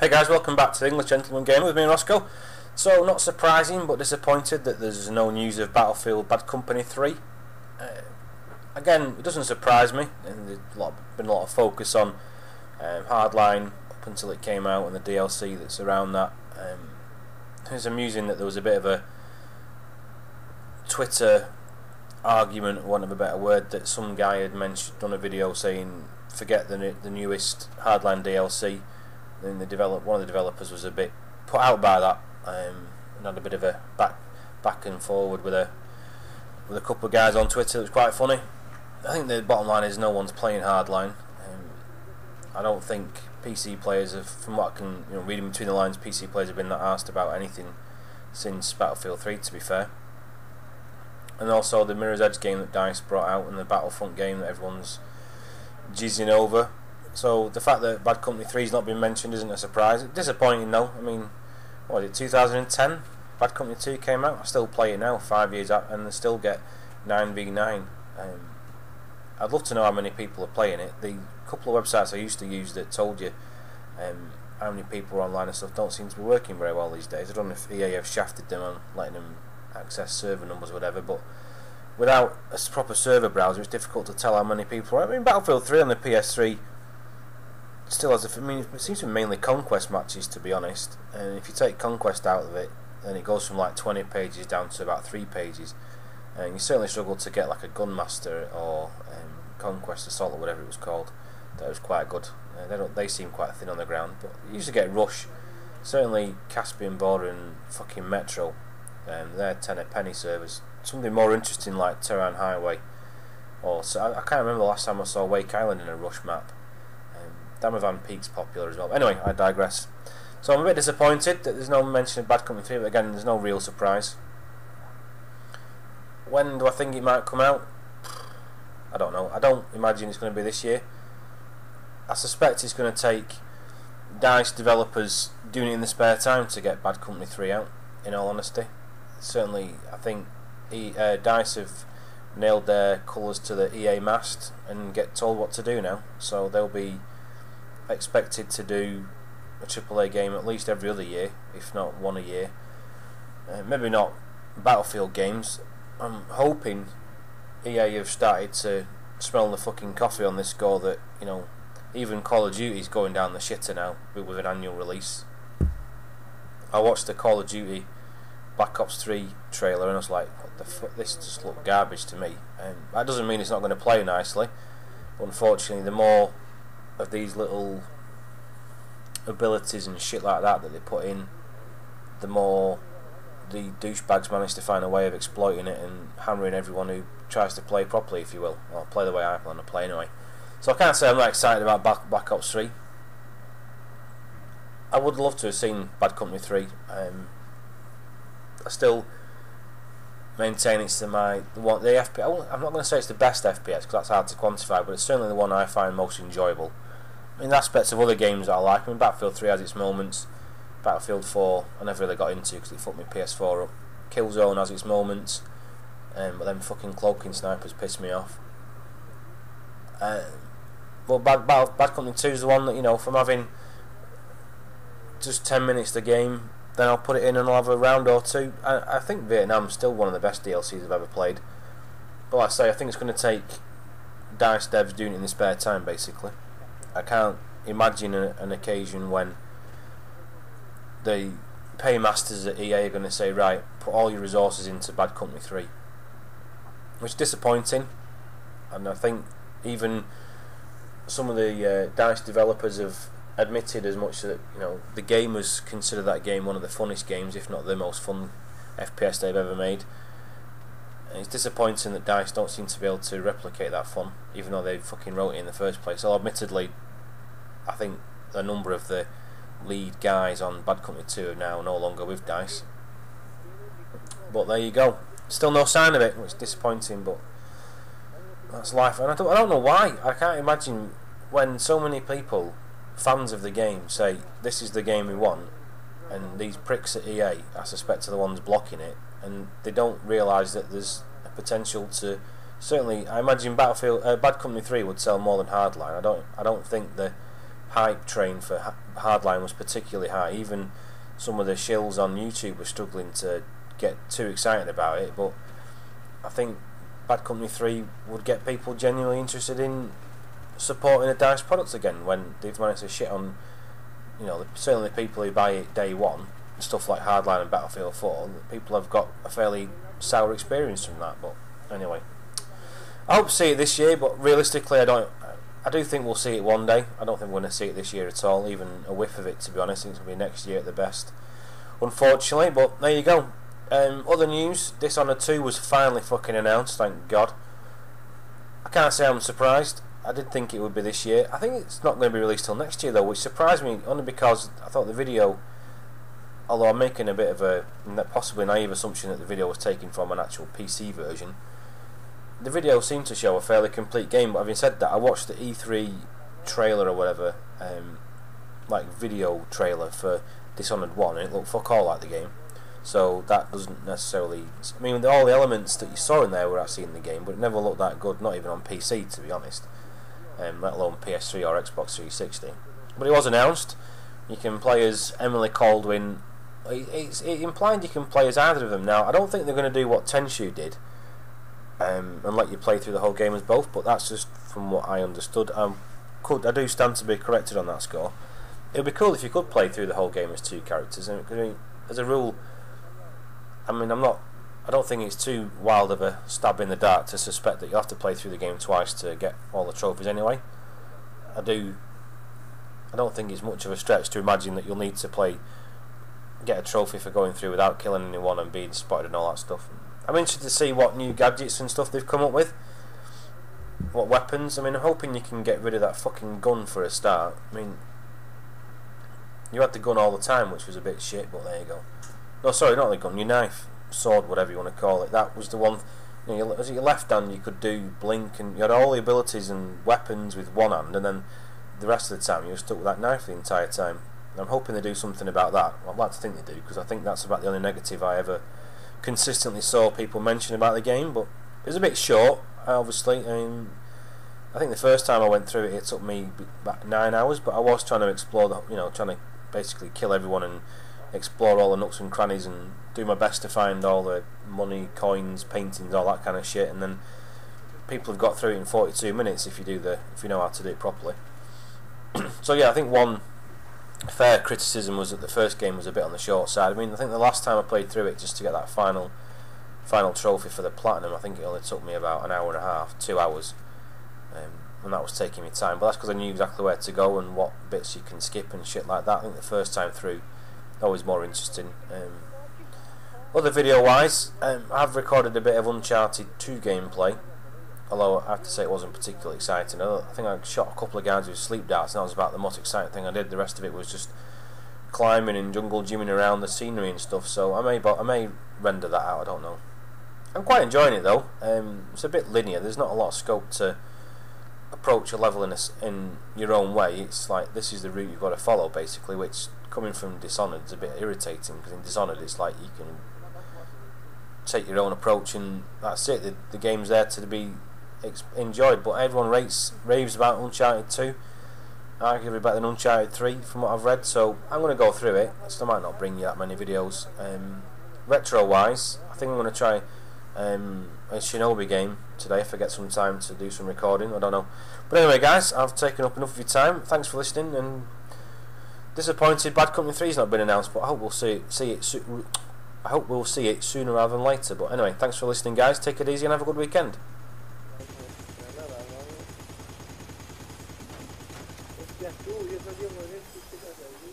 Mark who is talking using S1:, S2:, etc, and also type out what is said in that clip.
S1: Hey guys, welcome back to the English Gentleman Gamer with me and Roscoe. So, not surprising but disappointed that there's no news of Battlefield Bad Company 3. Again, it doesn't surprise me, and there's been a lot of focus on Hardline up until it came out and the DLC that's around that. It's amusing that there was a bit of a Twitter argument, for want of a better word, that some guy had done a video saying forget the newest Hardline DLC. Then one of the developers was a bit put out by that, and had a bit of a back and forward with a couple of guys on Twitter. It was quite funny. I think the bottom line is no one's playing Hardline. I don't think PC players have, from what I can reading between the lines, PC players have been that asked about anything since Battlefield 3, to be fair. And also the Mirror's Edge game that DICE brought out, and the Battlefront game that everyone's jizzing over. So the fact that Bad Company 3 has not been mentioned isn't a surprise. It's disappointing though. I mean, what was it, 2010? Bad Company 2 came out. I still play it now, 5 years out, and they still get 9v9. I'd love to know how many people are playing it. The couple of websites I used to use that told you how many people are online and stuff don't seem to be working very well these days. I don't know if EA have shafted them on letting them access server numbers or whatever, but without a proper server browser it's difficult to tell how many people are. I mean, Battlefield 3 on the PS3 still has it seems to be mainly Conquest matches, to be honest, and if you take Conquest out of it then it goes from like 20 pages down to about 3 pages, and you certainly struggle to get like a Gunmaster or Conquest Assault or whatever it was called. That was quite good. They seem quite thin on the ground, but you usually get Rush, certainly Caspian Border and fucking Metro. They're 10 a penny servers. Something more interesting like Tehran Highway, or I can't remember the last time I saw Wake Island in a Rush map. Damavan Peak's popular as well. Anyway, I digress. So I'm a bit disappointed that there's no mention of Bad Company 3, but again, there's no real surprise. When do I think it might come out? I don't know. I don't imagine it's going to be this year. I suspect it's going to take DICE developers doing it in the spare time to get Bad Company 3 out, in all honesty. Certainly, I think DICE have nailed their colours to the EA mast and get told what to do now, so they'll be expected to do a AAA game at least every other year, if not one a year. Maybe not Battlefield games. I'm hoping EA have started to smell the fucking coffee on this score, that even Call of Duty's going down the shitter now with an annual release. I watched the Call of Duty Black Ops 3 trailer and I was like, what the fuck, this just looked garbage to me. That doesn't mean it's not going to play nicely, but unfortunately the more of these little abilities and shit like that they put in, the more the douchebags manage to find a way of exploiting it and hammering everyone who tries to play properly, if you will, or play the way I plan to play anyway. So I can't say I'm not excited about Black Ops 3. I would love to have seen Bad Company 3. I still maintain it's the FPS. I'm not going to say it's the best FPS because that's hard to quantify, but it's certainly the one I find most enjoyable. In aspects of other games that I like, I mean, Battlefield 3 has its moments. Battlefield 4 I never really got into because it fucked my PS4 up. Killzone has its moments, but then fucking cloaking snipers piss me off. Well, Bad Company 2 is the one that, from having just 10 minutes of the game, then I'll put it in and I'll have a round or two. I think Vietnam's still one of the best DLCs I've ever played, but like I say, I think it's going to take DICE devs doing it in their spare time, basically. I can't imagine an occasion when the paymasters at EA are going to say, right, put all your resources into Bad Company 3, which is disappointing. And I think even some of the DICE developers have admitted as much that the gamers consider that game one of the funnest games, if not the most fun FPS they've ever made. And it's disappointing that DICE don't seem to be able to replicate that fun, even though they fucking wrote it in the first place. So admittedly, I think a number of the lead guys on Bad Company 2 are now no longer with DICE. But there you go. Still no sign of it, which is disappointing, but that's life. And I don't know why. I can't imagine when so many people, fans of the game, say this is the game we want, and these pricks at EA, I suspect, are the ones blocking it, and they don't realise that there's a potential to. Certainly, I imagine Bad Company 3 would sell more than Hardline. I don't think the hype train for Hardline was particularly high. Even some of the shills on YouTube were struggling to get too excited about it, but I think Bad Company 3 would get people genuinely interested in supporting a DICE product again when they've managed to shit on, you know, certainly the people who buy it day one, stuff like Hardline and Battlefield 4, people have got a fairly sour experience from that. But anyway, I hope to see it this year, but realistically I do think we'll see it one day. I don't think we're going to see it this year at all, even a whiff of it, to be honest. I think it's going to be next year at the best, unfortunately, but there you go. Other news, Dishonored 2 was finally fucking announced, thank God. I can't say I'm surprised. I did think it would be this year. I think it's not going to be released till next year though, which surprised me only because I thought the video, although I'm making a bit of a possibly naive assumption that the video was taken from an actual PC version, the video seemed to show a fairly complete game. But having said that, I watched the E3 trailer or whatever, like video trailer for Dishonored 1, and it looked fuck all like the game. So that doesn't necessarily, I mean, all the elements that you saw in there were actually in the game, but it never looked that good, not even on PC to be honest, let alone PS3 or Xbox 360. But it was announced. You can play as Emily Caldwin. It implied you can play as either of them. Now I don't think they're going to do what Tenshu did, and let you play through the whole game as both, but that's just from what I understood. I do stand to be corrected on that score. It would be cool if you could play through the whole game as two characters, and as a rule, I mean, I don't think it's too wild of a stab in the dark to suspect that you'll have to play through the game twice to get all the trophies anyway. I don't think it's much of a stretch to imagine that you'll need to get a trophy for going through without killing anyone and being spotted and all that stuff. I'm interested to see what new gadgets and stuff they've come up with. What weapons. I mean, I'm hoping you can get rid of that fucking gun for a start. I mean, you had the gun all the time, which was a bit shit, but there you go. No, sorry, not the gun, your knife, sword, whatever you want to call it. That was the one. You know, as your left hand, you could do blink, and you had all the abilities and weapons with one hand, and then the rest of the time you were stuck with that knife the entire time. And I'm hoping they do something about that. I'd like to think they do, because I think that's about the only negative I ever consistently saw people mention about the game. But it was a bit short, obviously. I think the first time I went through it, it took me about 9 hours, but I was trying to explore trying to basically kill everyone and explore all the nooks and crannies and do my best to find all the money, coins, paintings, all that kind of shit. And then people have got through it in 42 minutes if you know how to do it properly. So yeah, I think one fair criticism was that the first game was a bit on the short side. I mean, I think the last time I played through it just to get that final trophy for the platinum, I think it only took me about an hour and a half, 2 hours, and that was taking me time. But that's because I knew exactly where to go and what bits you can skip and shit like that. I think the first time through, always more interesting. Other video wise, I've recorded a bit of Uncharted 2 gameplay, although I have to say it wasn't particularly exciting. I think I shot a couple of guys with sleep darts, and that was about the most exciting thing I did. The rest of it was just climbing and jungle gymming around the scenery and stuff, so I may render that out, I don't know. I'm quite enjoying it though. It's a bit linear, there's not a lot of scope to approach a level in your own way. It's like, this is the route you've got to follow basically, which coming from Dishonored is a bit irritating, because in Dishonored it's like you can take your own approach and that's it. The game's there to be enjoyed, but everyone raves about Uncharted 2, arguably better than Uncharted 3 from what I've read, so I'm going to go through it. So I might not bring you that many videos. Retro wise, I think I'm going to try a Shinobi game today if I get some time to do some recording, I don't know. But anyway guys, I've taken up enough of your time. Thanks for listening, and disappointed Bad Company 3's not been announced, but I hope we'll see it sooner rather than later. But anyway, thanks for listening guys, take it easy and have a good weekend.
S2: Tú, y eso yo me ven, tú te quedas ahí.